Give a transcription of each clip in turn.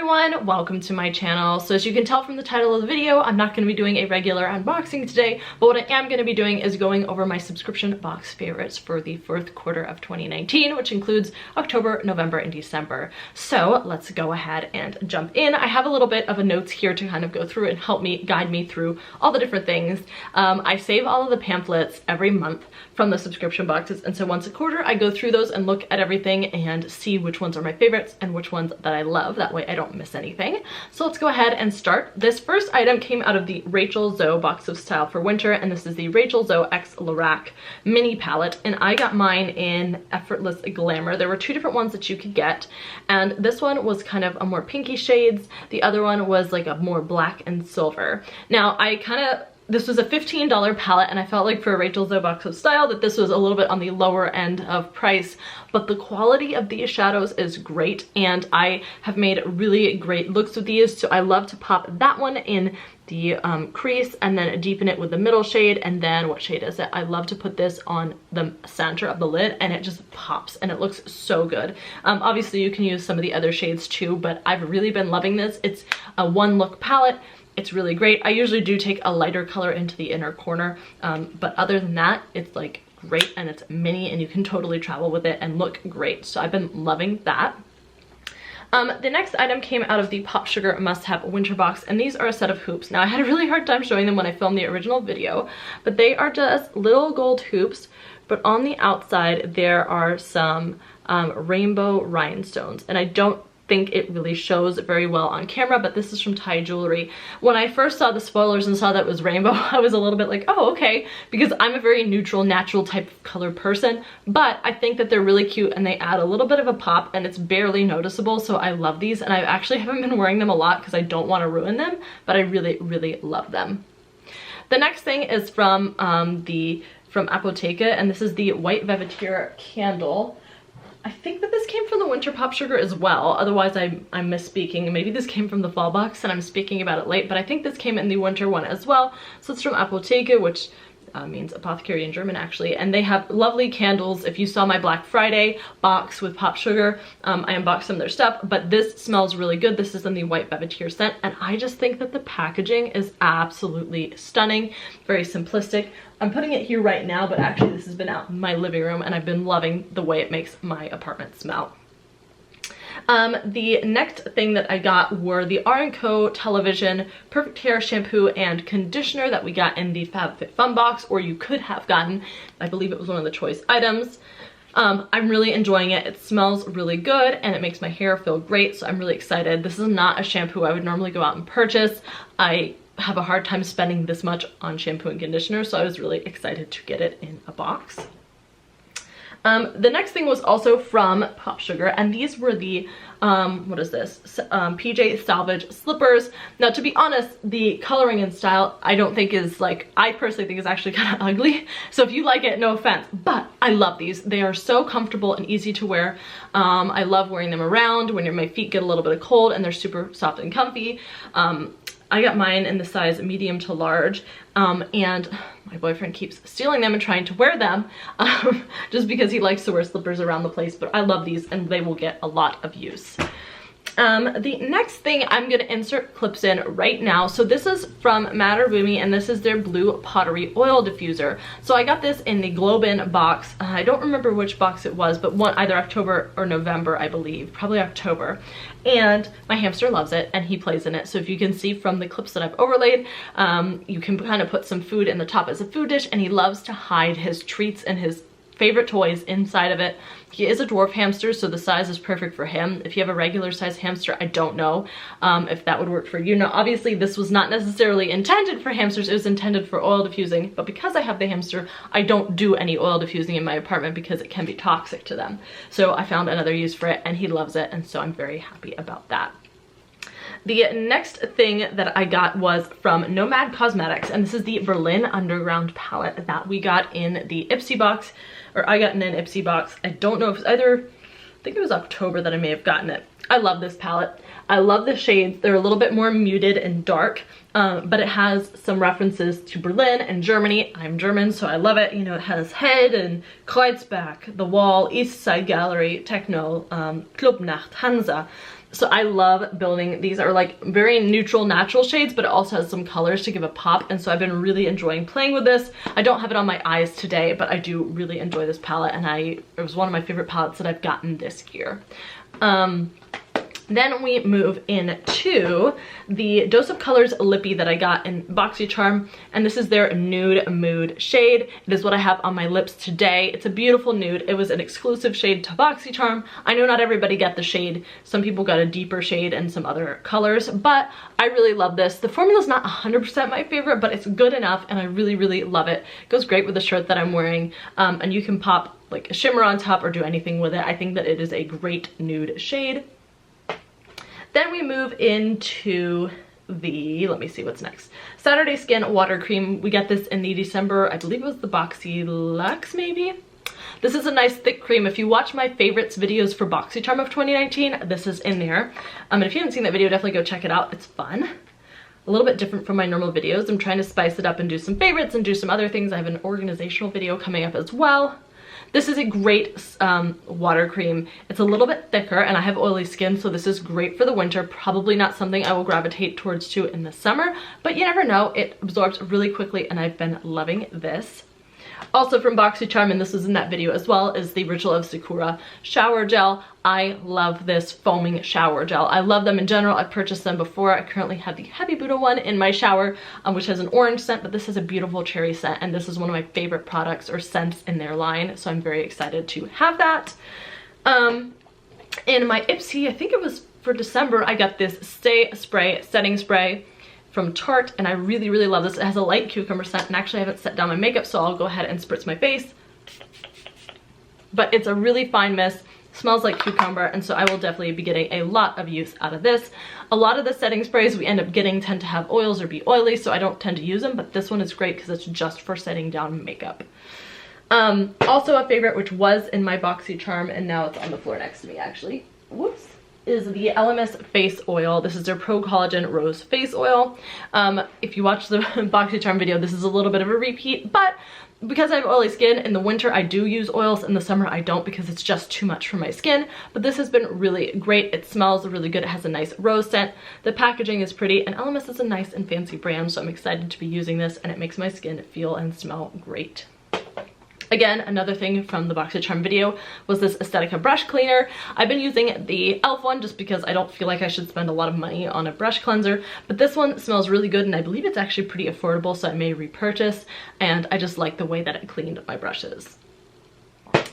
everyone, welcome to my channel. So as you can tell from the title of the video, I'm not going to be doing a regular unboxing today, but what I am going to be doing is going over my subscription box favorites for the fourth quarter of 2019, which includes October, November, and December. So let's go ahead and jump in. I have a little bit of a notes here to kind of go through and help me guide me through all the different things. I save all of the pamphlets every month from the subscription boxes, and so once a quarter I go through those and look at everything and see which ones are my favorites and which ones that I love. That way I don't miss anything. So let's go ahead and start. This first item came out of the Rachel Zoe Box of Style for winter, and this is the Rachel Zoe X Lorac mini palette, and I got mine in Effortless Glamour. There were two different ones that you could get, and this one was kind of a more pinky shades. The other one was like a more black and silver. Now this was a $15 palette, and I felt like for a Rachel Zoe Box of Style that this was a little bit on the lower end of price, but the quality of these shadows is great, and I have made really great looks with these. So I love to pop that one in the crease and then deepen it with the middle shade, and then what shade is it? I love to put this on the center of the lid, and it just pops and it looks so good. Obviously you can use some of the other shades too, but I've really been loving this. It's a one look palette. It's really great. I usually do take a lighter color into the inner corner, but other than that, it's like great, and it's mini and you can totally travel with it and look great. So I've been loving that. The next item came out of the Pop Sugar Must Have Winter Box, and these are a set of hoops. Now I had a really hard time showing them when I filmed the original video, but they are just little gold hoops, but on the outside there are some rainbow rhinestones, and I don't think it really shows very well on camera, but this is from Thai Jewelry. When I first saw the spoilers and saw that it was rainbow, I was a little bit like, oh, okay, because I'm a very neutral, natural type of color person, but I think that they're really cute and they add a little bit of a pop, and it's barely noticeable, so I love these, and I actually haven't been wearing them a lot because I don't want to ruin them, but I really, really love them. The next thing is from Apotheke, and this is the White Velveteer Candle. I think that this came from the winter Pop Sugar as well, otherwise I'm misspeaking. Maybe this came from the fall box and I'm speaking about it late, but I think this came in the winter one as well. So it's from Apotheke, which means apothecary in German actually, and they have lovely candles. If you saw my Black Friday box with Pop Sugar, I unboxed some of their stuff, but this smells really good. This is in the White Velveteer scent, and I just think that the packaging is absolutely stunning, very simplistic. I'm putting it here right now, but actually this has been out in my living room and I've been loving the way it makes my apartment smell. The next thing that I got were the R&Co Television Perfect Hair Shampoo and Conditioner that we got in the FabFitFun box, or you could have gotten. I believe it was one of the choice items. I'm really enjoying it. It smells really good and it makes my hair feel great, so I'm really excited. This is not a shampoo I would normally go out and purchase. I have a hard time spending this much on shampoo and conditioner, so I was really excited to get it in a box. The next thing was also from Pop Sugar, and these were the, what is this? PJ Salvage slippers. Now, to be honest, the coloring and style I don't think is like, I personally think is actually kind of ugly. So if you like it, no offense, but I love these. They are so comfortable and easy to wear. I love wearing them around when my feet get a little bit of cold, and they're super soft and comfy. I got mine in the size medium to large, and my boyfriend keeps stealing them and trying to wear them just because he likes to wear slippers around the place, but I love these and they will get a lot of use. The next thing I'm going to insert clips in right now. So this is from Matterboomy, and this is their Blue Pottery Oil Diffuser. So I got this in the Globin box. I don't remember which box it was, but either October or November, I believe. Probably October. And my hamster loves it, and he plays in it. So if you can see from the clips that I've overlaid, you can kind of put some food in the top as a food dish, and he loves to hide his treats and his favorite toys inside of it. He is a dwarf hamster, so the size is perfect for him. If you have a regular size hamster, I don't know if that would work for you. Now, obviously, this was not necessarily intended for hamsters. It was intended for oil diffusing, but because I have the hamster, I don't do any oil diffusing in my apartment because it can be toxic to them. So I found another use for it, and he loves it, and so I'm very happy about that. The next thing that I got was from Nomad Cosmetics, and this is the Berlin Underground palette that we got in the Ipsy box, or I got in an Ipsy box. I don't know if it's either, I think it was October that I may have gotten it. I love this palette. I love the shades. They're a little bit more muted and dark, but it has some references to Berlin and Germany. I'm German, so I love it. You know, it has Head and Kreuzberg, The Wall, East Side Gallery, Techno, Club Nacht, Hansa. So I love building. These are like very neutral, natural shades, but it also has some colors to give a pop. And so I've been really enjoying playing with this. I don't have it on my eyes today, but I do really enjoy this palette, and it was one of my favorite palettes that I've gotten this year. Then we move into the Dose of Colors Lippy that I got in BoxyCharm, and this is their Nude Mood shade. It is what I have on my lips today. It's a beautiful nude. It was an exclusive shade to BoxyCharm. I know not everybody got the shade. Some people got a deeper shade and some other colors, but I really love this. The formula is not 100% my favorite, but it's good enough, and I really, really love it. It goes great with the shirt that I'm wearing, and you can pop like a shimmer on top or do anything with it. I think that it is a great nude shade. Then we move into the, let me see what's next, Saturday Skin Water Cream. We get this in the December, I believe it was the Boxy Luxe maybe? This is a nice thick cream. If you watch my favorites videos for BoxyCharm of 2019, this is in there. And if you haven't seen that video, definitely go check it out. It's fun. A little bit different from my normal videos. I'm trying to spice it up and do some favorites and do some other things. I have an organizational video coming up as well. This is a great water cream. It's a little bit thicker, and I have oily skin, so this is great for the winter. Probably not something I will gravitate towards too in the summer, but you never know. It absorbs really quickly, and I've been loving this. Also from BoxyCharm, and this was in that video as well, is the Ritual of Sakura shower gel. I love this foaming shower gel. I love them in general. I've purchased them before. I currently have the Heavy Buddha one in my shower, which has an orange scent, but this is a beautiful cherry scent, and this is one of my favorite products or scents in their line, so I'm very excited to have that. In my Ipsy, I think it was for December, I got this Stay Spray setting spray from Tarte, and I really, really love this. It has a light cucumber scent, and actually I haven't set down my makeup, so I'll go ahead and spritz my face. But it's a really fine mist, smells like cucumber, and so I will definitely be getting a lot of use out of this. A lot of the setting sprays we end up getting tend to have oils or be oily, so I don't tend to use them, but this one is great because it's just for setting down makeup. Also a favorite, which was in my BoxyCharm, and now it's on the floor next to me actually. Whoops. Is the Elemis face oil. This is their Pro Collagen Rose face oil. If you watch the BoxyCharm video, this is a little bit of a repeat, but because I have oily skin, in the winter I do use oils, in the summer I don't because it's just too much for my skin. But this has been really great. It smells really good. It has a nice rose scent. The packaging is pretty, and Elemis is a nice and fancy brand, so I'm excited to be using this, and it makes my skin feel and smell great. Again, another thing from the BoxyCharm video was this Aesthetica brush cleaner. I've been using the e.l.f. one just because I don't feel like I should spend a lot of money on a brush cleanser, but this one smells really good, and I believe it's actually pretty affordable, so I may repurchase, and I just like the way that it cleaned my brushes.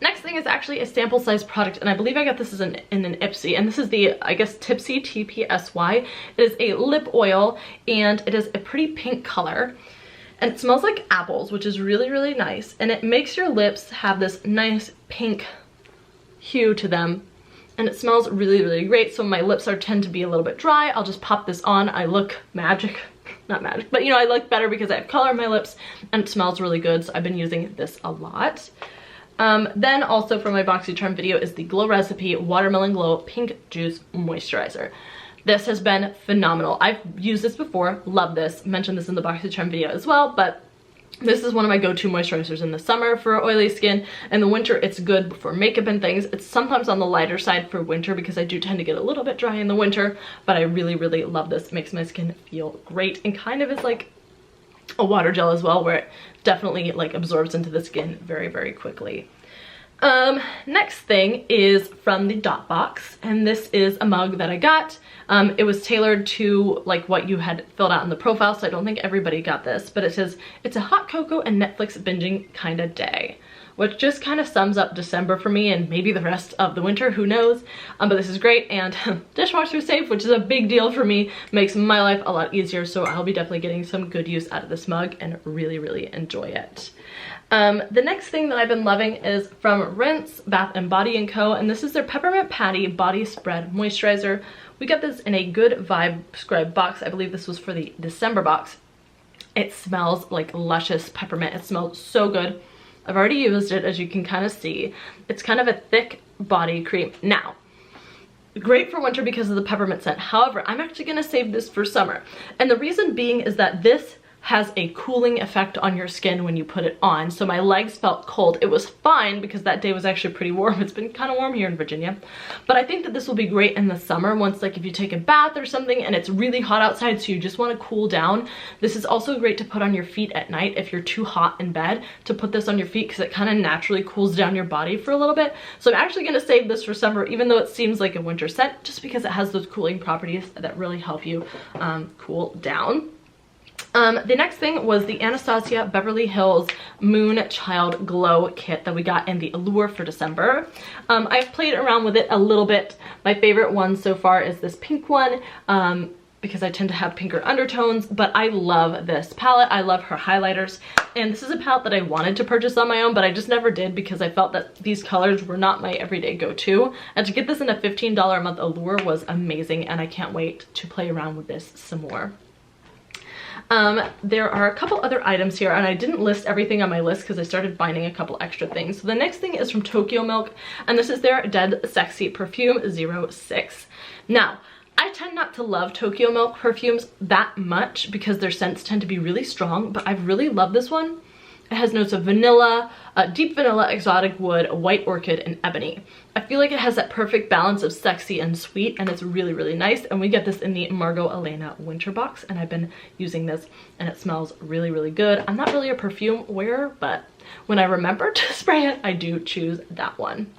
Next thing is actually a sample size product, and I believe I got this in an Ipsy, and this is the, I guess, Tipsy, TPSY. It is a lip oil, and it is a pretty pink color. And it smells like apples, which is really, really nice. And it makes your lips have this nice pink hue to them. And it smells really, really great. So my lips tend to be a little bit dry. I'll just pop this on. I look magic. Not magic, but you know, I look better because I have color in my lips. And it smells really good. So I've been using this a lot. Then also from my BoxyCharm video is the Glow Recipe Watermelon Glow Pink Juice Moisturizer. This has been phenomenal. I've used this before, love this, mentioned this in the BoxyCharm video as well, but this is one of my go-to moisturizers in the summer for oily skin. In the winter, it's good for makeup and things. It's sometimes on the lighter side for winter because I do tend to get a little bit dry in the winter, but I really, really love this. It makes my skin feel great and kind of is like a water gel as well, where it definitely like absorbs into the skin very, very quickly. Next thing is from the Dot Box, and this is a mug that I got. It was tailored to like what you had filled out in the profile, so I don't think everybody got this, but it says, it's a hot cocoa and Netflix binging kind of day, which just kind of sums up December for me and maybe the rest of the winter, who knows. But this is great, and dishwasher safe, which is a big deal for me, makes my life a lot easier, so I'll be definitely getting some good use out of this mug and really, really enjoy it. The next thing that I've been loving is from Rinse Bath & Body & Co. And this is their Peppermint Patty Body Spread Moisturizer. We got this in a Good Vibe Scribe box. I believe this was for the December box. It smells like luscious peppermint. It smells so good. I've already used it, as you can kind of see. It's kind of a thick body cream. Now, great for winter because of the peppermint scent. However, I'm actually going to save this for summer. And the reason being is that this has a cooling effect on your skin when you put it on. So my legs felt cold. It was fine because that day was actually pretty warm. It's been kind of warm here in Virginia. But I think that this will be great in the summer once, like, if you take a bath or something and it's really hot outside, so you just want to cool down. This is also great to put on your feet at night if you're too hot in bed, to put this on your feet because it kind of naturally cools down your body for a little bit. So I'm actually going to save this for summer, even though it seems like a winter scent, just because it has those cooling properties that really help you cool down. The next thing was the Anastasia Beverly Hills Moon Child Glow Kit that we got in the Allure for December. I've played around with it a little bit. My favorite one so far is this pink one, because I tend to have pinker undertones, but I love this palette. I love her highlighters, and this is a palette that I wanted to purchase on my own, but I just never did because I felt that these colors were not my everyday go-to. And to get this in a $15 a month Allure was amazing, and I can't wait to play around with this some more. There are a couple other items here, and I didn't list everything on my list because I started finding a couple extra things. So the next thing is from Tokyo Milk, and this is their Dead Sexy Perfume 06. Now, I tend not to love Tokyo Milk perfumes that much because their scents tend to be really strong, but I really love this one. It has notes of vanilla, deep vanilla, exotic wood, white orchid, and ebony. I feel like it has that perfect balance of sexy and sweet, and it's really, really nice. And we get this in the Margot Elena Winter Box, and I've been using this, and it smells really, really good. I'm not really a perfume wearer, but when I remember to spray it, I do choose that one.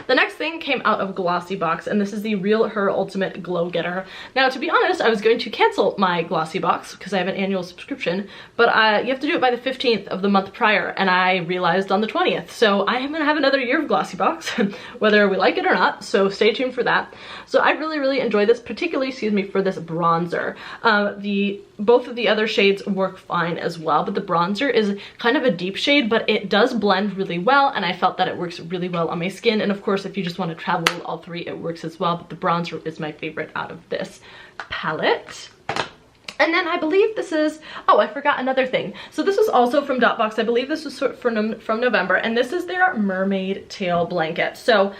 The next thing came out of Glossy Box, and this is the Real Her Ultimate Glow Getter. Now, to be honest, I was going to cancel my Glossy Box because I have an annual subscription, but you have to do it by the 15th of the month prior, and I realized on the 20th. So I am gonna have another year of Glossy Box, whether we like it or not, so stay tuned for that. So I really, really enjoy this, particularly, excuse me, for this bronzer. Both of the other shades work fine as well, but the bronzer is kind of a deep shade, but it does blend really well, and I felt that it works really well on my skin. And of course, if you just want to travel with all three, it works as well, but the bronzer is my favorite out of this palette. And then I believe this is, oh, I forgot another thing. So this was also from Dotbox. I believe this was from November, and this is their mermaid tail blanket. So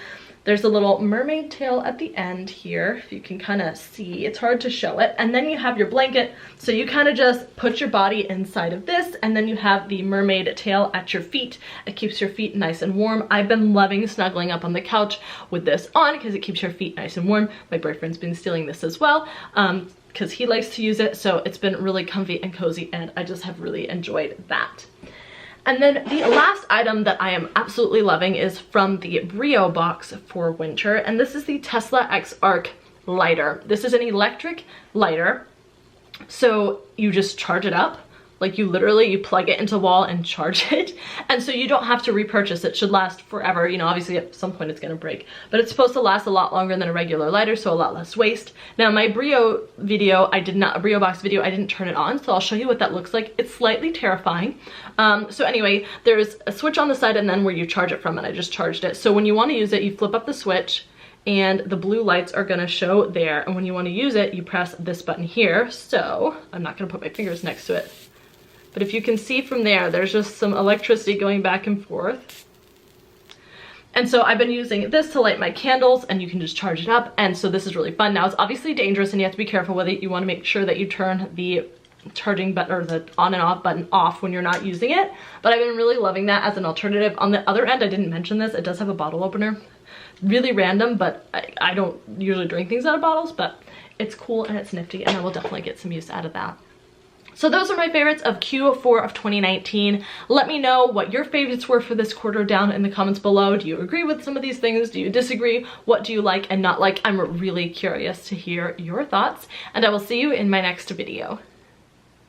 there's a little mermaid tail at the end here, if you can kind of see. It's hard to show it. And then you have your blanket, so you kind of just put your body inside of this, and then you have the mermaid tail at your feet. It keeps your feet nice and warm. I've been loving snuggling up on the couch with this on because it keeps your feet nice and warm. My boyfriend's been stealing this as well, because he likes to use it, so it's been really comfy and cozy, and I just have really enjoyed that. And then the last item that I am absolutely loving is from the Brio box for winter, and this is the Tesla X Arc lighter. This is an electric lighter, so you just charge it up. Like, you plug it into the wall and charge it, and so you don't have to repurchase. It should last forever. You know, obviously at some point it's gonna break, but it's supposed to last a lot longer than a regular lighter, so a lot less waste. Now, my Brio video, a Brio box video, I didn't turn it on, so I'll show you what that looks like. It's slightly terrifying. So anyway, there's a switch on the side and then where you charge it from, and I just charged it. So when you want to use it, you flip up the switch, and the blue lights are gonna show there, and when you want to use it, you press this button here. So I'm not gonna put my fingers next to it, but if you can see from there, there's just some electricity going back and forth. And so I've been using this to light my candles, and you can just charge it up, and so this is really fun. Now, it's obviously dangerous and you have to be careful with it. You want to make sure that you turn the charging button, or the on and off button, off when you're not using it, but I've been really loving that as an alternative. On the other end, I didn't mention this, it does have a bottle opener. Really random, but I don't usually drink things out of bottles, but it's cool and it's nifty, and I will definitely get some use out of that. So those are my favorites of Q4 of 2019. Let me know what your favorites were for this quarter down in the comments below. Do you agree with some of these things? Do you disagree? What do you like and not like? I'm really curious to hear your thoughts, and I will see you in my next video.